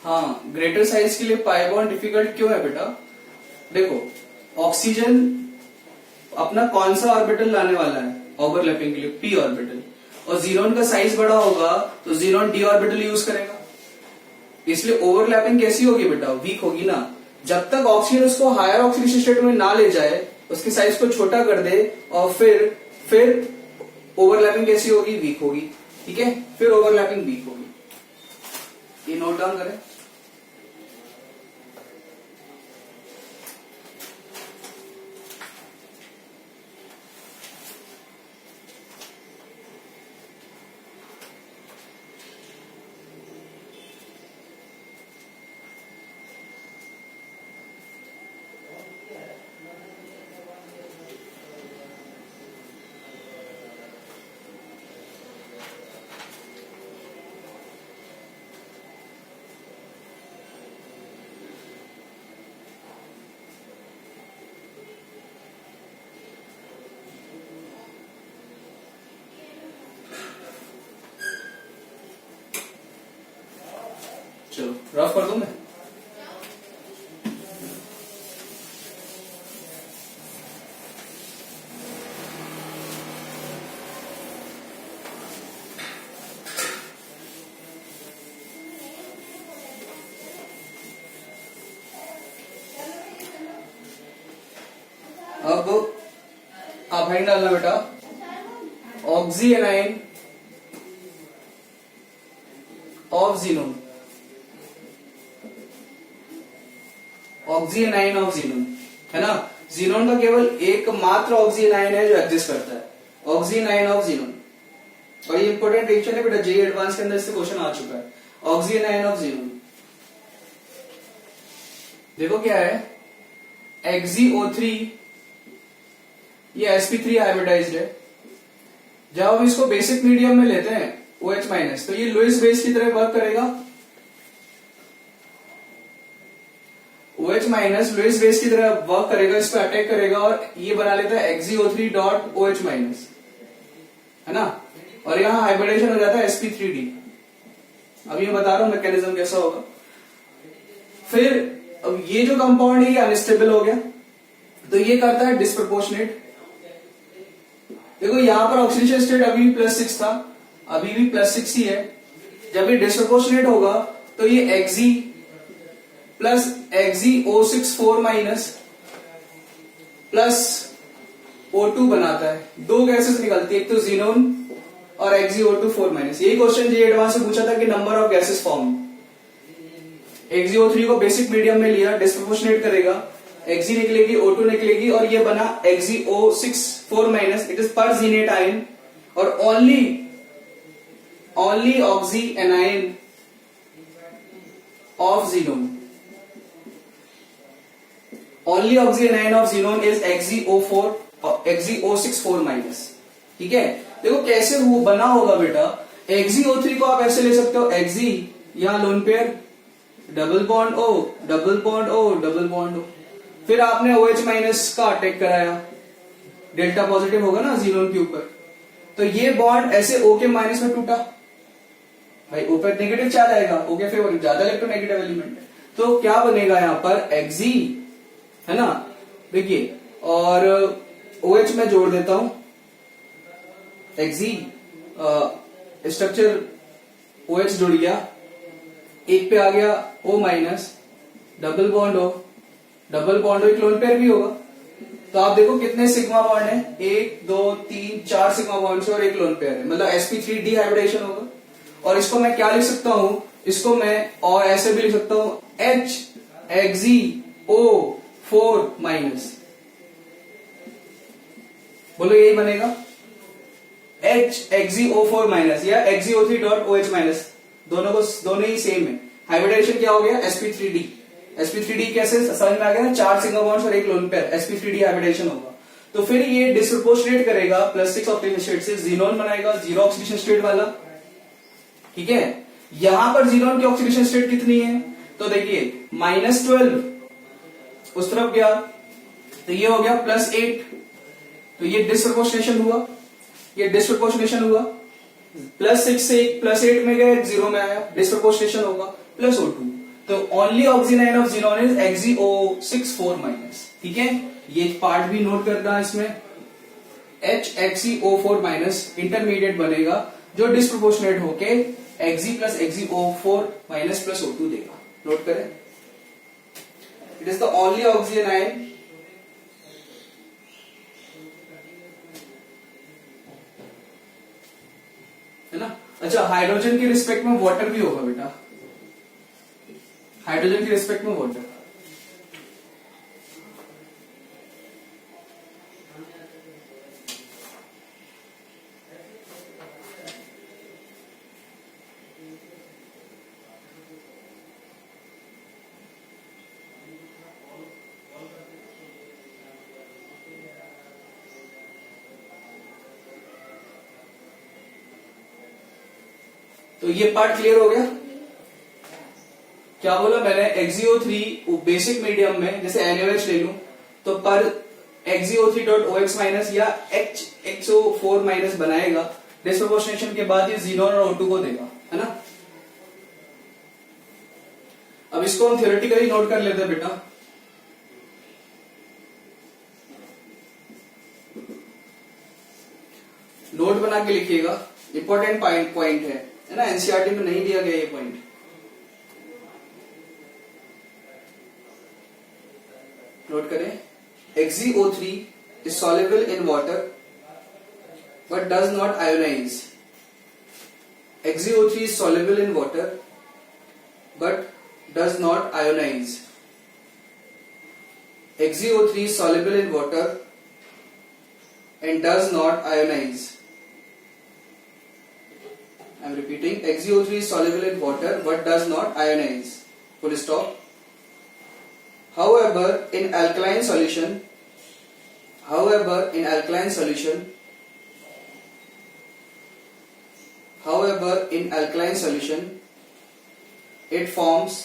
हाँ, greater size के लिए पाई बॉन्ड डिफिकल्ट क्यों है बेटा? देखो, ऑक्सीजन अपना कौन सा ऑर्बिटल लाने वाला है ओवरलैपिंग के लिए? P orbital. और जीनोन का साइज बड़ा होगा तो जीनोन डी ऑर्बिटल यूज करेगा, इसलिए ओवरलैपिंग कैसी होगी बेटा? वीक होगी ना। जब तक ऑक्सीजन उसको हायर ऑक्सीडेशन स्टेट में ना ले जाए, उसके साइज को छोटा कर दे और फिर ओवरलैपिंग कैसी होगी? वीक होगी। ठीक है, फिर ओवरलैपिंग वीक होगी। ये नोट डाउन करें। चलो रफ कर दूं मैं। अब आप हाइड डालना बेटा। Oxy A9 of xenon, oxy A9 of xenon, है ना। जीनोन का केवल एकमात्र ऑक्सी एनाइन है जो एग्जिस्ट करता है, ऑक्सी एनाइन ऑफ जीनोन। और ये इंपॉर्टेंट रिएक्शन है बेटा, जेई एडवांस के अंदर इससे क्वेश्चन आ चुका है। ऑक्सी एनाइन ऑफ जीनोन, देखो क्या है, एक्सीO3, ये sp3 हाइब्रिडाइज्ड है। जब हम इसको बेसिक मीडियम में लेते हैं OH- तो ये लुईस बेस की तरह वर्क करेगा। OH- लुईस बेस की तरह वर्क करेगा, इस पर अटैक करेगा और ये बना लेता है XeO3.OH-, है ना। और यहां हाइब्रिडेशन हो जाता है sp3d। अभी मैं बता रहा हूं मैकेनिज्म कैसा होगा। फिर अब ये जो कंपाउंड है ये अनस्टेबल हो गया, तो ये करता है डिस्प्रोपोर्शनेट। देखो यहां पर ऑक्सीडेशन स्टेट अभी भी +6 था, अभी भी +6 ही है। जब ये डिस्प्रोपोर्शनेट होगा तो ये Xe plus XeO6 plus O2 बनाता है। दो गैसेस निकलती है, एक तो जीनोन और XeO2 यही क्वेश्चन जी एडवांस से पूछा था कि number of gases form. XeO3 को बेसिक मीडियम में लिया, डिस्प्रोपोर्शनेट करेगा, Xe निकलेगी, O2 निकलेगी और ये बना XeO6 इट इज पर जीनेट आयन और only oxy A9 of xenon, only oxy A9 of xenon is XeO6 ठीक है। देखो कैसे वो बना होगा बेटा। XeO3 को आप ऐसे ले सकते हो, Xe यहां lone pair, double bond O, double bond O, double bond O। फिर आपने OH- का अटैक कराया, डेल्टा पॉजिटिव होगा ना जीनोन के ऊपर, तो ये बॉन्ड ऐसे O के माइनस में टूटा। भाई O पे नेगेटिव चार्ज आएगा, O के फेवर ज्यादा इलेक्ट्रोनेगेटिव एलिमेंट है, तो क्या बनेगा यहां पर Xe, है ना। देखिए, और OH में जोड़ देता हूं, Xe स्ट्रक्चर OH जुड़ गया, एक पे आ गया O-, double bond O, double bond O एक लोन पेयर भी होगा। तो आप देखो कितने सिग्मा बॉन्ड है, 1 2 3 4 सिग्मा बॉन्ड और एक लोन पेयर है, मतलब sp3d हाइब्रिडेशन होगा। और इसको मैं क्या लिख सकता हूं, इसको मैं और ऐसे भी लिख सकता हूं, H XeO4-, बोलो यही बनेगा, H XeO4- या XeO3.OH-, दोनों ही सेम है। हाइब्रिडेशन क्या हो गया, sp3d। sp3d कैसे समझ में आ गया ना, 4 सिग्मा बॉन्ड्स और एक लोन पेयर, sp3d हाइब्रिडेशन होगा। तो फिर ये डिस्प्रोपोर्शनेट करेगा, +6 ऑक्सीडेशन स्टेट से जीनोन बनाएगा, 0 ऑक्सीडेशन स्टेट वाला। ठीक है, यहां पर जीनोन की ऑक्सीडेशन स्टेट कितनी है, तो देखिए -12 उस तरफ गया, तो ये हो गया +8, तो ये डिस्प्रोपोर्शनेशन हुआ, ये डिस्प्रोपोर्शनेशन हुआ। +6 से +8 में गए, 0 में आया, डिस्प्रोपोर्शनेशन होगा, +O2। तो only oxygen ion of xenon is XeO6 4-। ठीक है, ये पार्ट भी नोट करना है इसमें। HXeO4- इंटरमीडिएट बनेगा जो डिस्प्रोपोर्शनेट होके Xe plus XeO4- plus O2 देगा। नोट करें, it is the only oxygen ion है ना। अच्छा, हाइड्रोजन के रिस्पेक्ट में वाटर भी होगा बेटा, हाइड्रोजन के रिस्पेक्ट में वाटर। तो ये पार्ट क्लियर हो गया। क्या बोला मैंने, XeO3 बेसिक मीडियम में जैसे NaOH ले लूं तो पर XeO3.OX- या HXO4- बनाएगा, डिस्प्रोपोर्शनेशन के बाद ये जीनोन और O2 को देगा, है ना। अब इसको हम थ्योरेटिकली नोट कर लेते हैं बेटा। नोट बना के लिखिएगा, इंपॉर्टेंट पॉइंट है ना, एनसीईआरटी में नहीं दिया गया ये पॉइंट। नोट करें, XeO3 is soluble in water but does not ionize. XeO3 is soluble in water but does not ionize. XeO3 is soluble in water and does not ionize. I am repeating, XeO3 is soluble in water but does not ionize. Full stop. However, in alkaline solution, it forms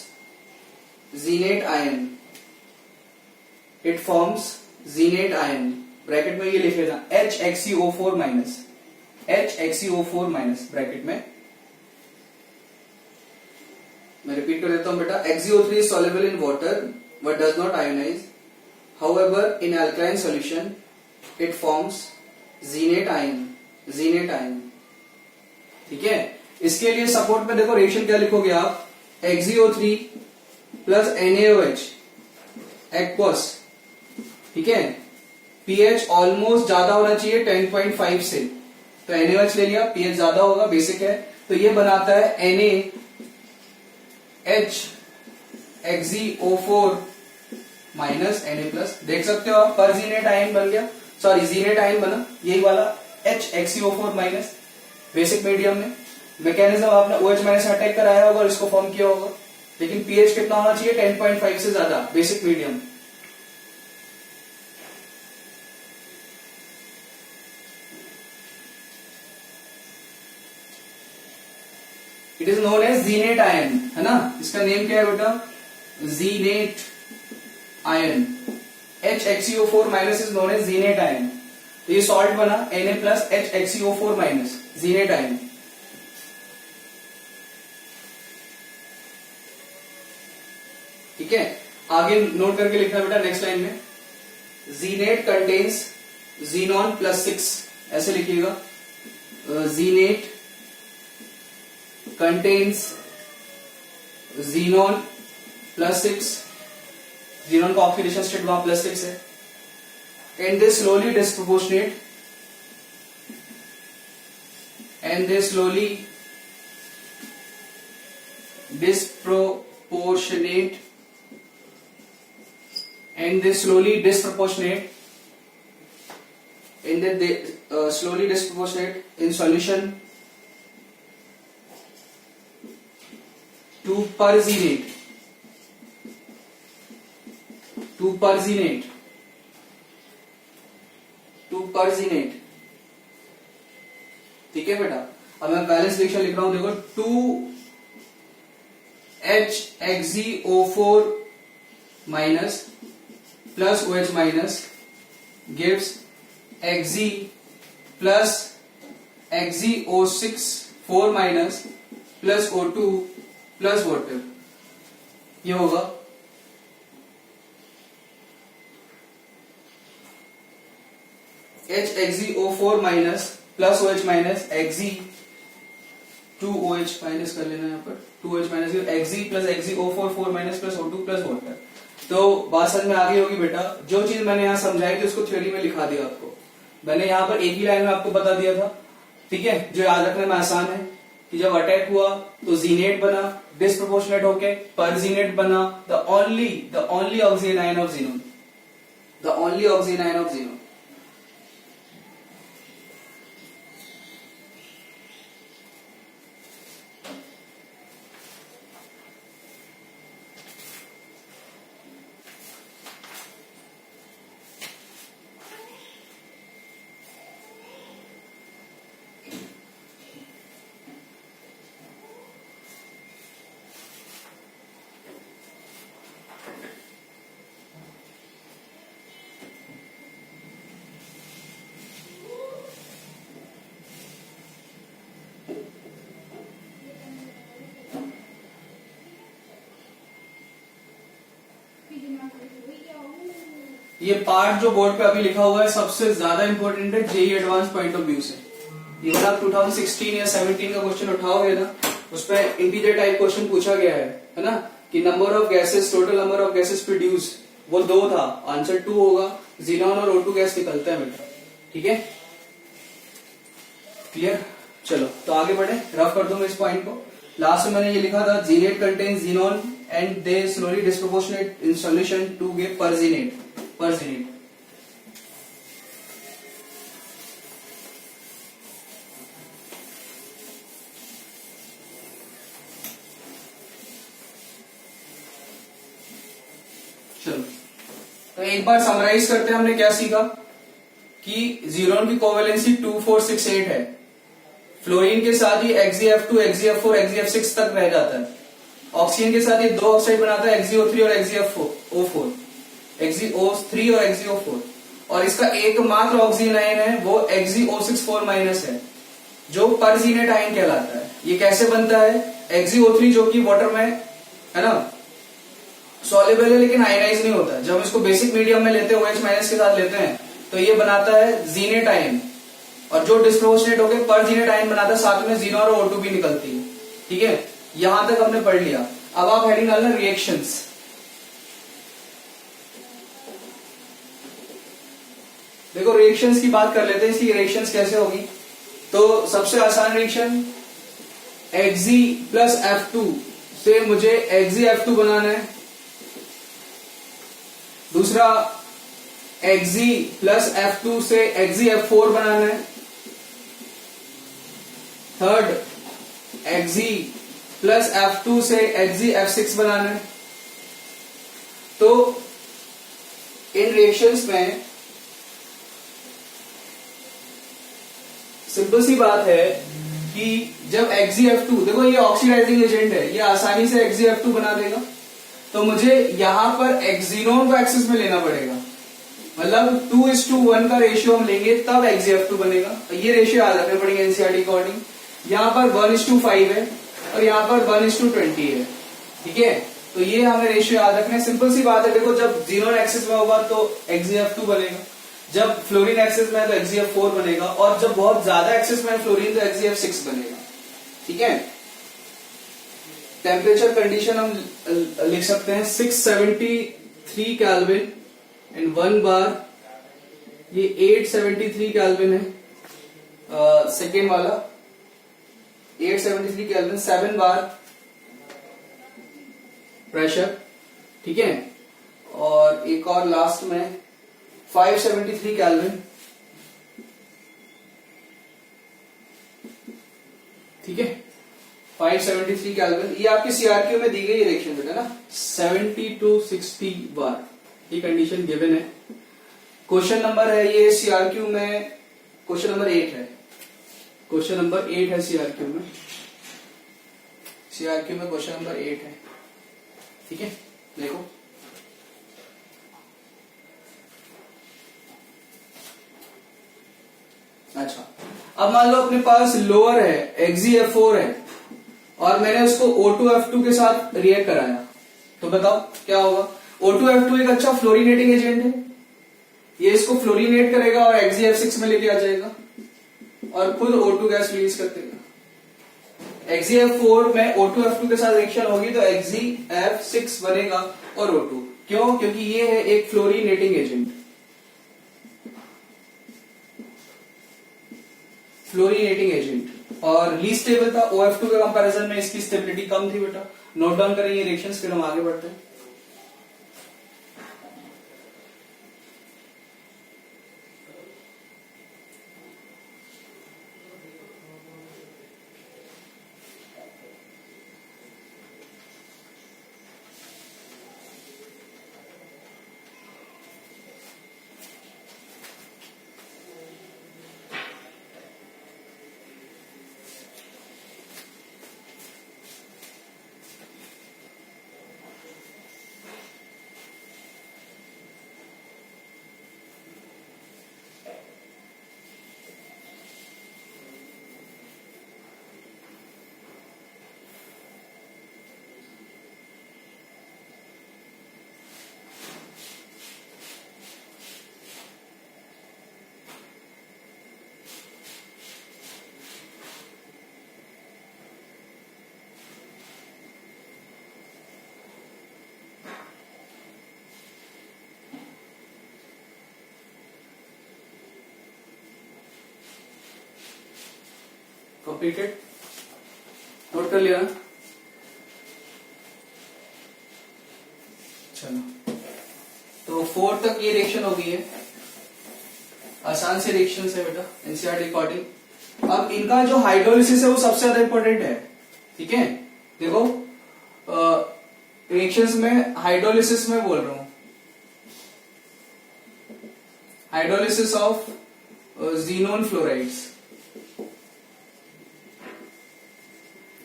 xenate ion. Bracket में ये लिख लेना HXeO4-, bracket में। मैं repeat कर देता हूं बेटा, XeO3 is soluble in water but does not ionize. However, in alkaline solution, it forms xenate ion. ठीक है, इसके लिए सपोर्ट में देखो रेशियो क्या लिखोगे आप, XeO3 प्लस NaOH एक्वस। ठीक है, pH ऑलमोस्ट ज्यादा होना चाहिए 10.5 से, तो NaOH ले लिया, pH ज्यादा होगा, बेसिक है, तो ये बनाता है NaH XeO4- Na+। देख सकते हो आप, पर जीनेट आयन बन गया, सॉरी जीनेट आयन बना, यही वाला HXeO4- बेसिक मीडियम में। मैकेनिज्म आपने OH- से अटैक कराया होगा और इसको फॉर्म किया होगा, लेकिन pH कितना होना चाहिए, 10.5 से ज्यादा, basic medium. It is known as xenate ion, है ना। इसका नेम क्या है बेटा, xenate ion. HXeO4- is known as xenate ion. तो ये सॉल्ट बना Na+ HXeO4-, जीनेट आयन। ठीक है, आगे नोट करके लिखना बेटा नेक्स्ट लाइन में, जीनेट कंटेन्स जीनोन +6, ऐसे लिखिएगा, जीनेट कंटेन्स जीनोन +6, जीनोन का ऑक्सीडेशन स्टेट वहां +6 है, and they slowly disproportionate and they slowly disproportionate in solution to perxenate. ठीक है बेटा, अब मैं बैलेंस रिएक्शन लिख रहा हूं, देखो 2H XeO4- plus OH- gives Xe plus XeO6 4- plus O2 plus water। ये होगा HXeO4 minus plus OH minus Xe 2OH minus कर लेना यहाँ पर 2OH minus Xe plus XeO4 4 minus plus O2 plus water. तो बात समझ में आ गई होगी बेटा। जो चीज मैंने यहाँ समझाई थी उसको थ्योरी में लिखा दिया आपको मैंने, यहाँ पर एक ही लाइन में आपको बता दिया था। ठीक है, जो याद रखने में आसान है कि जब अटैक हुआ तो जीनेट बना, डिस्प्रोपोर्शनेट होके परजीनेट बना, the only oxygen ion of xenon, the only oxygen ion of xenon. ये पार्ट जो बोर्ड पे अभी लिखा हुआ है सबसे ज्यादा इंपॉर्टेंट है JEE advance point of view से। इवन आप 2016 या 17 का क्वेश्चन उठाओगे ना, उसमें इंटीजर टाइप क्वेश्चन पूछा गया है ना, कि number of gases, total number of gases produce, वो 2 था, आंसर 2 होगा। जीनॉन और O2 गैस निकलता है बेटा। ठीक है, क्लियर। चलो तो आगे बढ़े, रफ कर दूं मैं इस पॉइंट को। लास्ट में मैंने ये लिखा था xenate contains xenon and they slowly disproportionate in solution to give perxenate. चलो तो एक बार समराइज करते हैं, हमने क्या सीखा कि जीनोन की कोवेलेंसी 2 4 6 8 है। फ्लोरीन के साथ ही XeF2 XeF4 XeF6 तक रह जाता है। ऑक्सीजन के साथ ये 2 ऑक्साइड बनाता है, XeO3 और XeO4, XeO3 और XeO4, और इसका एकमात्र ऑक्सीजन आयन है वो XeO6 4 माइनस है, जो परजीनेट आयन कहलाता है। ये कैसे बनता है? XeO3 जो कि वाटर में है ना सॉल्युबल है लेकिन आयनाइज नहीं होता है, जब हम इसको बेसिक मीडियम में लेते हैं OH माइनस के साथ लेते हैं तो ये बनाता है जीनेट आयन, और जो डिस्प्रोपोर्शनेट होकर परजीनेट आयन बनाता है, साथ में जीनोन और O2 भी निकलती है। ठीक है, यहां तक हमने पढ़ लिया। अब आप हेडिंग डालना रिएक्शंस। देखो रिएक्शंस की बात कर लेते हैं, इसकी रिएक्शंस कैसे होगी। तो सबसे आसान रिएक्शन Xe प्लस F2 से मुझे XeF2 बनाना है। दूसरा Xe प्लस F2 से XeF4 बनाना है। थर्ड Xe प्लस F2 से XeF6 बनाना है। तो इन रिएक्शंस में सिंपल सी बात है कि जब XeF2, देखो ये ऑक्सीडाइजिंग एजेंट है, ये आसानी से XeF2 बना देगा, तो मुझे यहां पर एक्सीनोन को एक्सिस में लेना पड़ेगा, मतलब 2:1 का रेशियो हम लेंगे तब XeF2 बनेगा। तो ये रेशियो याद रखने पड़ेंगे एनसीईआरटी अकॉर्डिंग। यहाँ पर 1:5 है और यहाँ पर 1:20 है। ठीक है, तो ये हमें रेशियो याद रखना है। सिंपल सी बात है, देखो जब जीनोन एक्सिस में होगा तो XeF2 बनेगा, जब फ्लोरीन एक्सिस में है तो XeF4 बनेगा, और जब बहुत ज्यादा एक्सिस में है फ्लोरीन तो XeF6 बनेगा। ठीक है, टेम्परेचर कंडीशन हम लिख सकते हैं 673 केल्विन एंड 1 बार, ये 873 केल्विन है। सेकेंड वाला 873 केल्विन, 7 बार प्रेशर। ठीक है, और एक और लास्ट में 573 केल्विन। ठीक है, 573 केल्विन, ये आपकी सीआरक्यू में दी गई रिएक्शन बेटा ना, 70 to 60 बार, ये कंडीशन गिवन है। क्वेश्चन नंबर है ये सीआरक्यू में, क्वेश्चन नंबर 8 है, क्वेश्चन नंबर 8 है सीआरक्यू में, सीआरक्यू में क्वेश्चन नंबर 8 है। ठीक है, देखो अच्छा, अब मान लो अपने पास लोअर है XeF4 है और मैंने उसको O2F2 के साथ रिएक्ट कराया। तो बताओ क्या होगा। O2F2 एक अच्छा फ्लोरिनेटिंग एजेंट है, ये इसको फ्लोरिनेट करेगा और XeF6 में लेके आ जाएगा और खुद O2 गैस रिलीज कर देगा। XeF4 में O2F2 के साथ रिएक्शन होगी तो XeF6 बनेगा और O2। क्यों? क्योंकि ये है एक फ्लोरिनेटिंग एजेंट, फ्लोरिनेटिंग एजेंट, और लीस्ट स्टेबल था। OF2 के कंपैरिजन में इसकी स्टेबिलिटी कम थी बेटा। नोट डाउन करेंगे रिएक्शंस, फिर हम आगे बढ़ते हैं। कंप्लीटेड, नोट कर लिया। चलो, तो 4 तक ये रिएक्शन हो गई है, आसान से रिएक्शन है बेटा एनसीईआरटी अकॉर्डिंग। अब इनका जो हाइड्रोलिसिस है वो सबसे ज्यादा इंपॉर्टेंट है, ठीक है। देखो रिएक्शंस में हाइड्रोलिसिस में बोल रहा हूं, hydrolysis of xenon fluorides,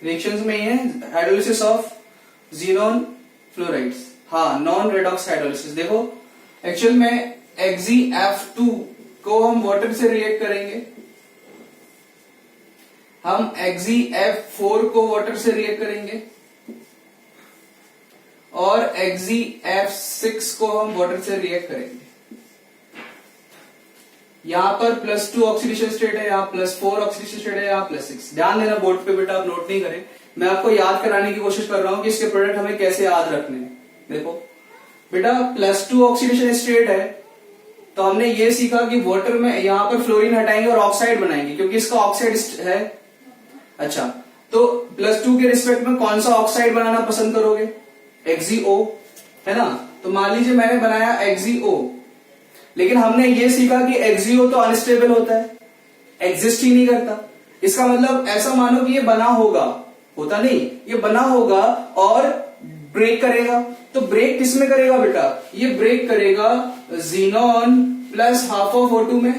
reactions में ये हाइड्रोलिसिस ऑफ जीनोन फ्लोराइड्स, हाँ नॉन रेडॉक्स हाइड्रोलिसिस। देखो एक्चुअल में XeF2 को हम वाटर से रिएक्ट करेंगे, हम XeF4 को वाटर से रिएक्ट करेंगे और XeF6 को हम वाटर से रिएक्ट करेंगे। यहां पर +2 ऑक्सीडेशन स्टेट है, यहाँ +4 ऑक्सीडेशन स्टेट है, यहाँ +6। ध्यान देना बोर्ड पे बेटा, आप नोट नहीं करें, मैं आपको याद कराने की कोशिश कर रहा हूं कि इसके प्रोडक्ट हमें कैसे याद रखने हैं। देखो बेटा +2 ऑक्सीडेशन स्टेट है तो हमने ये सीखा कि वाटर में यहां पर फ्लोरीन हटाएंगे और ऑक्साइड बनाएंगे क्योंकि इसका ऑक्साइड है। अच्छा, तो +2 के रिस्पेक्ट में कौन सा ऑक्साइड बनाना पसंद करोगे? XeO, है ना। तो मान लीजिए मैंने बनाया XeO, लेकिन हमने ये सीखा कि XeO तो अनस्टेबल होता है, एग्जिस्ट ही नहीं करता। इसका मतलब ऐसा मानो कि ये बना होगा, होता नहीं, ये बना होगा और ब्रेक करेगा। तो ब्रेक किसमें करेगा बेटा? ये ब्रेक करेगा xenon plus half of O2 में।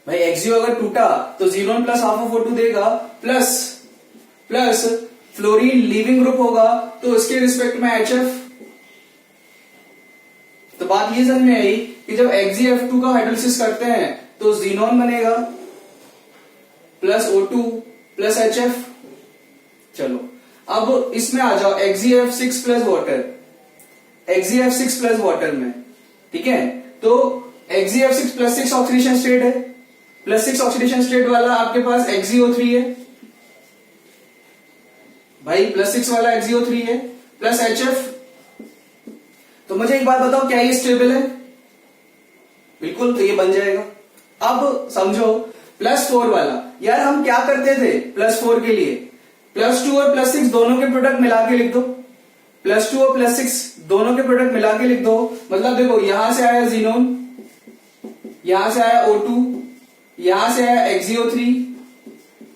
भाई XeO अगर टूटा तो xenon plus half of O2 देगा, प्लस फ्लोरीन लीविंग ग्रुप होगा तो इसके रिस्पेक्ट में HF। तो बात ये समझ में आई कि जब XeF2 का हाइड्रोलिसिस करते हैं तो जीनोन बनेगा प्लस O2 प्लस HF। चलो अब इसमें आ जाओ XeF6 plus water, XeF6 plus water में, ठीक है। तो XeF6 +6 ऑक्सीडेशन स्टेट है, +6 ऑक्सीडेशन स्टेट वाला आपके पास XeO3 है भाई, +6 वाला XeO3 है प्लस HF। तो मुझे एक बात बताओ, क्या ये स्टेबल है? बिल्कुल, तो ये बन जाएगा। अब समझो +4 वाला, यार हम क्या करते थे +4 के लिए, +2 और +6 दोनों के प्रोडक्ट मिला के लिख दो, +2 और +6 दोनों के प्रोडक्ट मिला के लिख दो। मतलब देखो यहां से आया जीनोन, यहां से आया O2, यहां से आया XeO3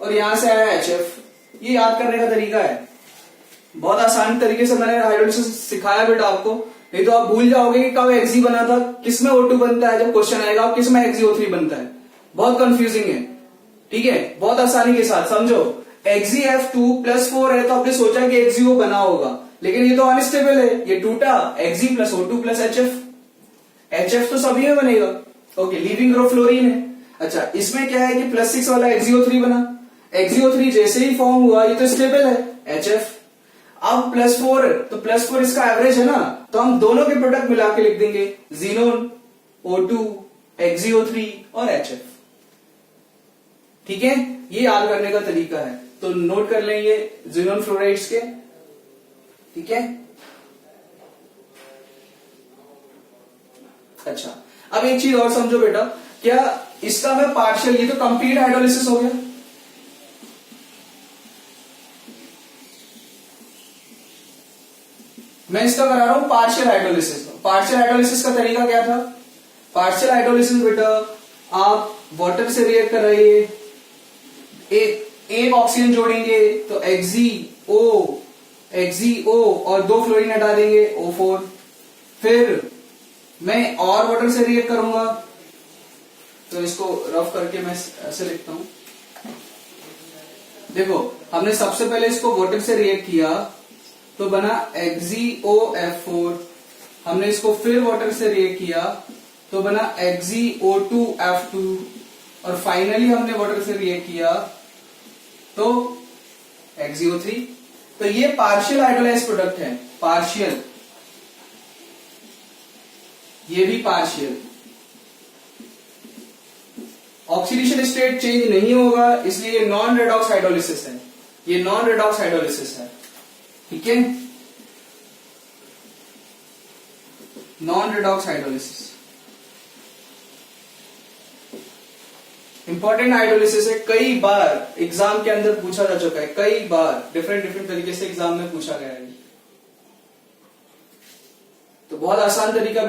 और यहां से आया HF। ये याद करने का तरीका है, बहुत आसान तरीके से मैंने हाइड्रोलिसिस सिखाया बेटा आपको, नहीं तो आप भूल जाओगे कि कब Xe बना था, किसमें O2 बनता है, जब क्वेश्चन आएगा किसमें XeO3 बनता है, बहुत कंफ्यूजिंग है, ठीक है। बहुत आसानी के साथ समझो, XeF2 +4 है तो आपने सोचा कि XeO बना होगा, लेकिन ये तो अनस्टेबल है, ये टूटा, Xe plus O2 plus HF तो सभी में बनेगा, ओके, लीविंग ग्रुप फ्लोरीन है। अच्छा, इसमें क्या है कि +6 वाला XeO3 बना, XeO3 जैसे ही फॉर्म हुआ ये तो स्टेबल है HF। अब +4 तो +4 इसका एवरेज है ना, तो हम दोनों के प्रोडक्ट मिला के लिख देंगे जीनोन O2 XeO3 और HF। ठीक है, ये याद करने का तरीका है, तो नोट कर लेंगे जीनोन फ्लोराइड्स के। ठीक है, अच्छा अब एक चीज और समझो बेटा, क्या इसका मैं पार्शियल, ये तो कंप्लीट हाइड्रोलिसिस हो गया, मैं इसका करा रहा हूं पार्शियल हाइड्रोलिसिस। पार्शियल हाइड्रोलिसिस का तरीका क्या था? पार्शियल हाइड्रोलिसिस बेटा आप वाटर से रिएक्ट कराइए, एक ऑक्सीजन जोड़ेंगे तो XeO और 2 फ्लोरीन हटा देंगे O4। फिर मैं और वाटर से रिएक्ट करूंगा, तो इसको रफ करके मैं ऐसे लिखता हूं। देखो हमने सबसे पहले इसको वाटर से रिएक्ट किया तो बना XeOF4, हमने इसको फिर वाटर से रिएक्ट किया तो बना XeO2F2, और फाइनली हमने वाटर से रिएक्ट किया तो XeO3। तो ये पार्शियल हाइड्रोलाइज प्रोडक्ट है, पार्शियल, ये भी पार्शियल। ऑक्सीडेशन स्टेट चेंज नहीं होगा, इसलिए ये नॉन रेडॉक्स हाइड्रोलिसिस है, ये नॉन रेडॉक्स हाइड्रोलिसिस है। ठीक है, non redox hydrolysis important hydrolysis है, कई बार एग्जाम के अंदर पूछा जा चुका है, कई बार डिफरेंट तरीके से एग्जाम में पूछा गया है। तो बहुत आसान तरीका बेटा